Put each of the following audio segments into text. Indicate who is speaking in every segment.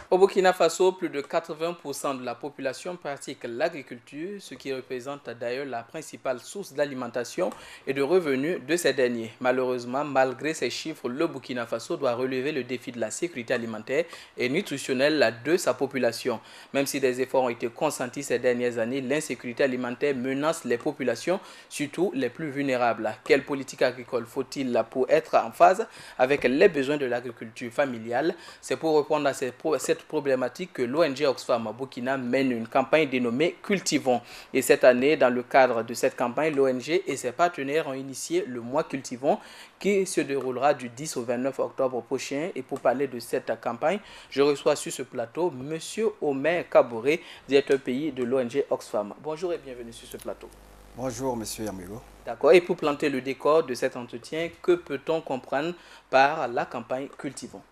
Speaker 1: Au Burkina Faso, plus de 80% de la population pratique l'agriculture, ce qui représente d'ailleurs la principale source d'alimentation et de revenus de ces derniers. Malheureusement, malgré ces chiffres, le Burkina Faso doit relever le défi de la sécurité alimentaire et nutritionnelle de sa population. Même si des efforts ont été consentis ces dernières années, l'insécurité alimentaire menace les populations, surtout les plus vulnérables. Quelle politique agricole faut-il pour être en phase avec les besoins de l'agriculture familiale? C'est pour répondre à cette problématique que l'ONG Oxfam Burkina mène une campagne dénommée Cultivons. Et cette année, dans le cadre de cette campagne, l'ONG et ses partenaires ont initié le mois Cultivons qui se déroulera du 10 au 29 octobre prochain. Et pour parler de cette campagne, je reçois sur ce plateau M. Omer Kaboré, directeur pays de l'ONG Oxfam. Bonjour et bienvenue sur ce plateau.
Speaker 2: Bonjour, monsieur Yamego.
Speaker 1: D'accord. Et pour planter le décor de cet entretien, que peut-on comprendre par la campagne Cultivons?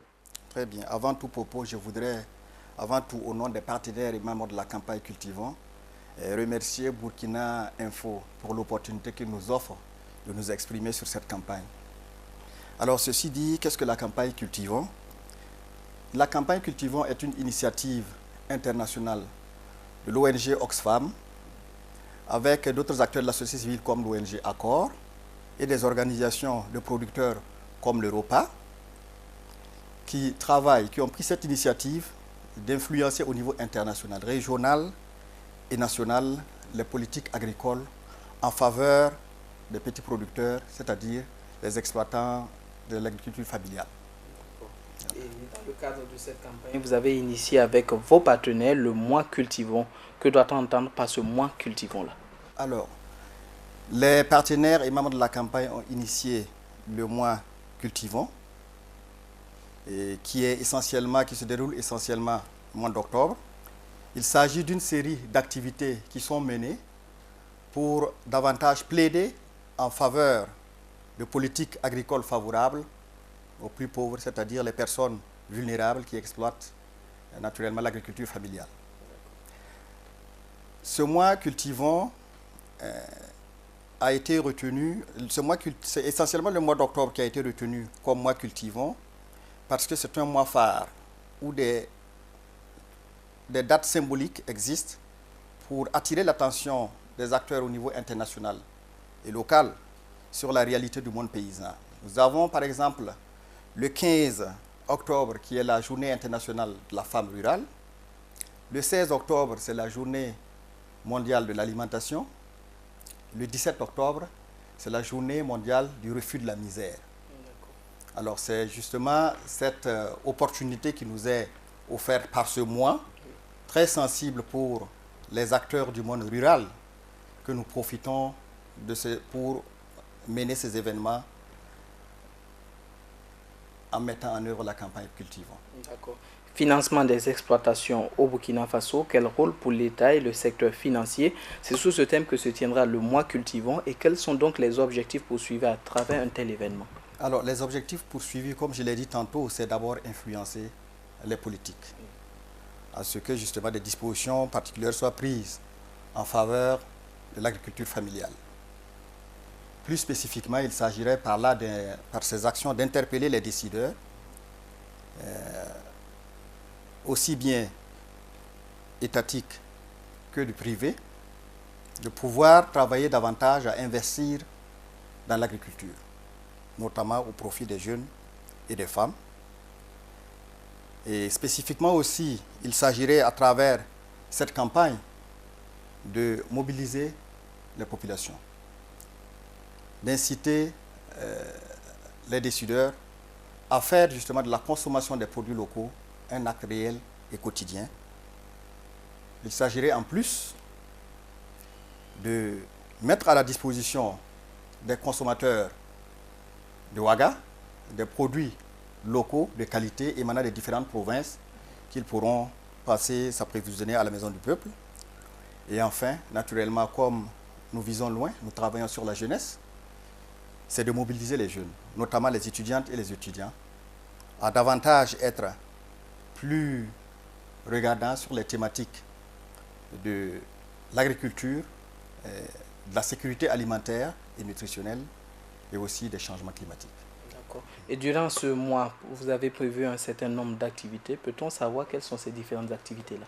Speaker 2: Très bien. Avant tout propos, je voudrais, avant tout, au nom des partenaires et membres de la campagne Cultivons, remercier Burkina Info pour l'opportunité qu'il nous offre de nous exprimer sur cette campagne. Alors, ceci dit, qu'est-ce que la campagne Cultivons? La campagne Cultivons est une initiative internationale de l'ONG Oxfam, avec d'autres acteurs de la société civile comme l'ONG Accor et des organisations de producteurs comme l'Europa, qui travaillent, qui ont pris cette initiative d'influencer au niveau international, régional et national les politiques agricoles en faveur des petits producteurs, c'est-à-dire les exploitants de l'agriculture familiale.
Speaker 1: Et dans le cadre de cette campagne, vous avez initié avec vos partenaires le mois Cultivons. Que doit-on entendre par ce mois Cultivons-là?
Speaker 2: Alors, les partenaires et membres de la campagne ont initié le mois Cultivons, et qui se déroule essentiellement au mois d'octobre. Il s'agit d'une série d'activités qui sont menées pour davantage plaider en faveur de politiques agricoles favorables aux plus pauvres, c'est-à-dire les personnes vulnérables qui exploitent naturellement l'agriculture familiale. Ce mois Cultivons a été retenu, c'est essentiellement le mois d'octobre qui a été retenu comme mois Cultivons, parce que c'est un mois phare où des dates symboliques existent pour attirer l'attention des acteurs au niveau international et local sur la réalité du monde paysan. Nous avons par exemple le 15 octobre qui est la journée internationale de la femme rurale. Le 16 octobre, c'est la journée mondiale de l'alimentation. Le 17 octobre, c'est la journée mondiale du refus de la misère. Alors c'est justement cette opportunité qui nous est offerte par ce mois, très sensible pour les acteurs du monde rural, que nous profitons pour mener ces événements en mettant en œuvre la campagne Cultivons.
Speaker 1: D'accord. Financement des exploitations au Burkina Faso, quel rôle pour l'État et le secteur financier? C'est sous ce thème que se tiendra le mois Cultivons et quels sont donc les objectifs poursuivis à travers un tel événement?
Speaker 2: Alors, les objectifs poursuivis, comme je l'ai dit tantôt, c'est d'abord influencer les politiques, à ce que justement des dispositions particulières soient prises en faveur de l'agriculture familiale. Plus spécifiquement, il s'agirait par ces actions d'interpeller les décideurs, aussi bien étatiques que du privé, de pouvoir travailler davantage à investir dans l'agriculture, notamment au profit des jeunes et des femmes. Et spécifiquement aussi, il s'agirait à travers cette campagne de mobiliser les populations, d'inciter les décideurs à faire justement de la consommation des produits locaux un acte réel et quotidien. Il s'agirait en plus de mettre à la disposition des consommateurs de Ouaga des produits locaux de qualité émanant des différentes provinces qu'ils pourront passer s'approvisionner à la maison du peuple. Et enfin, naturellement, comme nous visons loin, nous travaillons sur la jeunesse, c'est de mobiliser les jeunes, notamment les étudiantes et les étudiants, à davantage être plus regardants sur les thématiques de l'agriculture, de la sécurité alimentaire et nutritionnelle et aussi des changements climatiques.
Speaker 1: D'accord. Et durant ce mois, vous avez prévu un certain nombre d'activités. Peut-on savoir quelles sont ces différentes activités-là?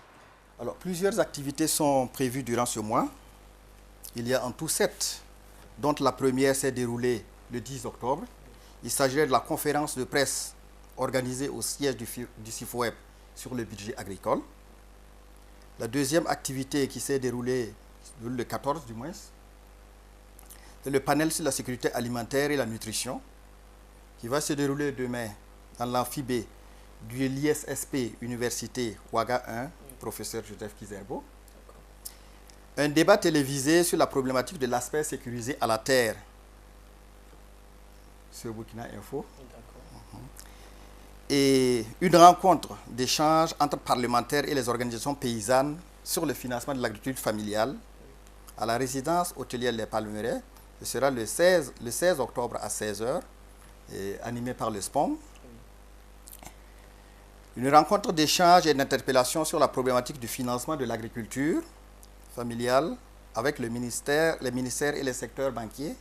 Speaker 2: Alors, plusieurs activités sont prévues durant ce mois. Il y a en tout 7, dont la première s'est déroulée le 10 octobre. Il s'agirait de la conférence de presse organisée au siège du CIFOEP sur le budget agricole. La deuxième activité qui s'est déroulée le 14 du moins, c'est le panel sur la sécurité alimentaire et la nutrition qui va se dérouler demain dans l'amphibé du l'ISSP Université Ouaga 1, professeur Joseph Kizerbo. Un débat télévisé sur la problématique de l'aspect sécurisé à la terre sur Burkina Info. Et une rencontre d'échange entre parlementaires et les organisations paysannes sur le financement de l'agriculture familiale à la résidence hôtelière Les Palmeraies. Ce sera le 16 octobre à 16 h, animé par le SPOM. Une rencontre d'échange et d'interpellation sur la problématique du financement de l'agriculture familiale avec les ministères et les secteurs banquiers.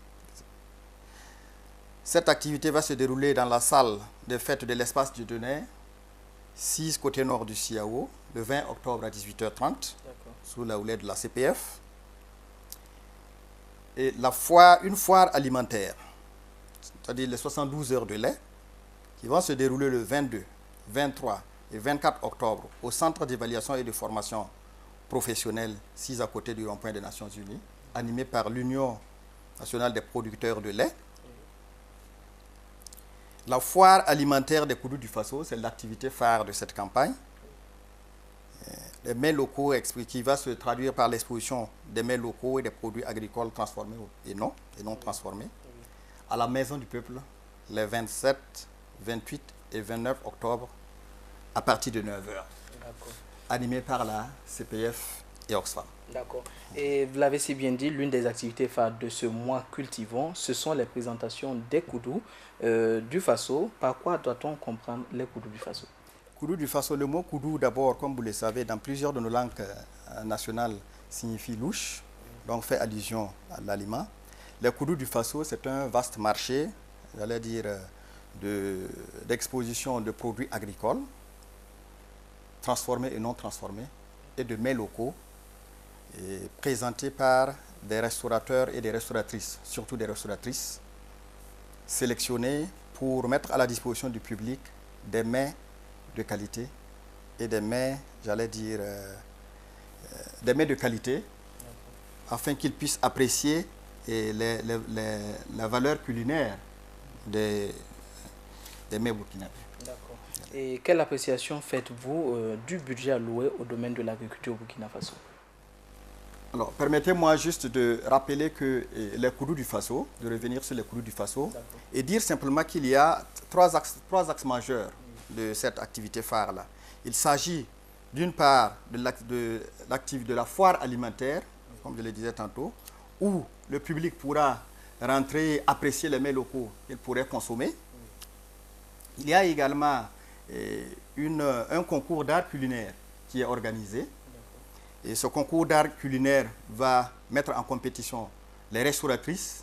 Speaker 2: Cette activité va se dérouler dans la salle de fête de l'espace du Dieudonné, 6 côté nord du CIAO, le 20 octobre à 18h30, sous la houlette de la CPF. Et une foire alimentaire, c'est-à-dire les 72 heures de lait, qui vont se dérouler le 22, 23 et 24 octobre au Centre d'évaluation et de formation professionnelle, 6 à côté du rond-point des Nations Unies, animé par l'Union nationale des producteurs de lait. La foire alimentaire des Koudou du Faso, c'est l'activité phare de cette campagne. Les mets locaux qui va se traduire par l'exposition des mets locaux et des produits agricoles transformés et non transformés à la Maison du Peuple les 27, 28 et 29 octobre à partir de 9 h. Animé par la CPF et Oxfam.
Speaker 1: D'accord. Et vous l'avez si bien dit, l'une des activités phares de ce mois Cultivons, ce sont les présentations des Koudou du Faso. Par quoi doit-on comprendre les Koudou du Faso?
Speaker 2: Koudou du Faso, le mot Koudou d'abord, comme vous le savez, dans plusieurs de nos langues nationales, signifie louche, donc fait allusion à l'aliment. Les Koudou du Faso, c'est un vaste marché, j'allais dire, d'exposition de produits agricoles, transformés et non transformés, et de mets locaux, et présentés par des restaurateurs et des restauratrices, surtout des restauratrices, sélectionnés pour mettre à la disposition du public des mets de qualité et des mets, j'allais dire, des mets de qualité, afin qu'ils puissent apprécier la valeur culinaire des mets burkinabés.
Speaker 1: D'accord. Et quelle appréciation faites-vous du budget alloué au domaine de l'agriculture au Burkina Faso?
Speaker 2: Alors, permettez-moi juste de rappeler que les Koudou du Faso, de revenir sur les Koudou du Faso, et dire simplement qu'il y a trois axes majeurs de cette activité phare-là. Il s'agit d'une part de la foire alimentaire, comme je le disais tantôt, où le public pourra rentrer, apprécier les mets locaux qu'il pourrait consommer. Il y a également un concours d'art culinaire qui est organisé. Et ce concours d'art culinaire va mettre en compétition les restauratrices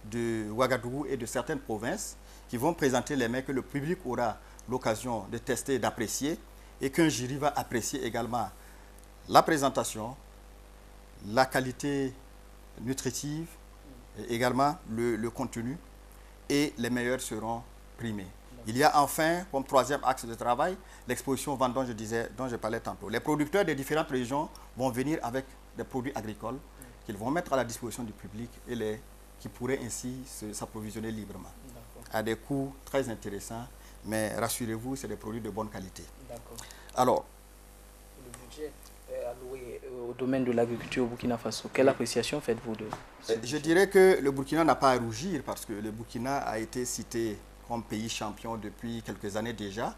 Speaker 2: de Ouagadougou et de certaines provinces qui vont présenter les mets que le public aura l'occasion de tester et d'apprécier, et qu'un jury va apprécier également la présentation, la qualité nutritive, et également le contenu, et les meilleurs seront primés. Il y a enfin, comme troisième axe de travail, l'exposition vente dont je parlais tantôt. Les producteurs des différentes régions vont venir avec des produits agricoles qu'ils vont mettre à la disposition du public et qui pourraient ainsi s'approvisionner librement à des coûts très intéressants. Mais rassurez-vous, c'est des produits de bonne qualité. Alors,
Speaker 1: le budget alloué au domaine de l'agriculture au Burkina Faso, quelle appréciation faites-vous de ce budget?
Speaker 2: Je dirais que le Burkina n'a pas à rougir parce que le Burkina a été cité comme pays champion depuis quelques années déjà,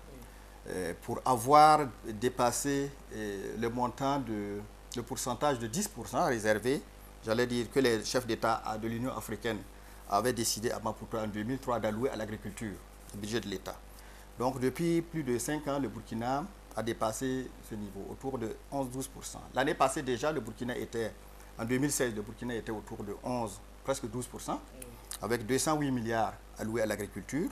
Speaker 2: pour avoir dépassé le montant le pourcentage de 10% réservé, j'allais dire que les chefs d'État de l'Union africaine avaient décidé à Maputo en 2003 d'allouer à l'agriculture, le budget de l'État. Donc depuis plus de 5 ans, le Burkina a dépassé ce niveau, autour de 11-12%. L'année passée déjà, en 2016, le Burkina était autour de 11, presque 12%, avec 208 milliards alloués à l'agriculture.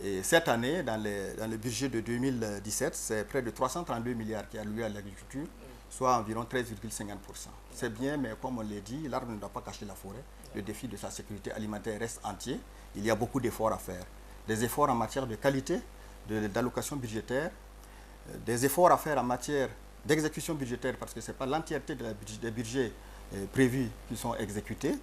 Speaker 2: Et cette année, dans le budget de 2017, c'est près de 332 milliards qui est alloué à l'agriculture, soit environ 13,50%. C'est bien, mais comme on l'a dit, l'arbre ne doit pas cacher la forêt. Le défi de sa sécurité alimentaire reste entier. Il y a beaucoup d'efforts à faire. Des efforts en matière de qualité, d'allocation budgétaire, des efforts à faire en matière d'exécution budgétaire, parce que ce n'est pas l'entièreté des budgets prévus qui sont exécutés,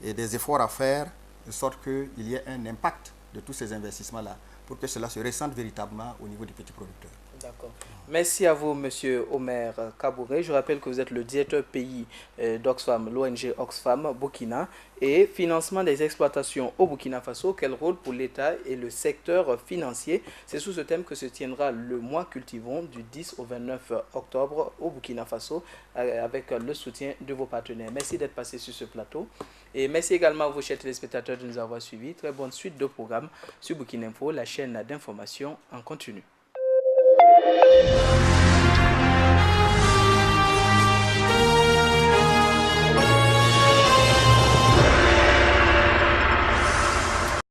Speaker 2: et des efforts à faire de sorte qu'il y ait un impact de tous ces investissements-là, pour que cela se ressente véritablement au niveau des petits producteurs.
Speaker 1: D'accord. Merci à vous, Monsieur Omer Kabouré. Je rappelle que vous êtes le directeur pays d'Oxfam, l'ONG Oxfam Burkina, et financement des exploitations au Burkina Faso. Quel rôle pour l'État et le secteur financier? C'est sous ce thème que se tiendra le mois Cultivons du 10 au 29 octobre au Burkina Faso, avec le soutien de vos partenaires. Merci d'être passé sur ce plateau. Et merci également à vos chers téléspectateurs de nous avoir suivis. Très bonne suite de programmes sur Burkina Info, la chaîne d'information en continu.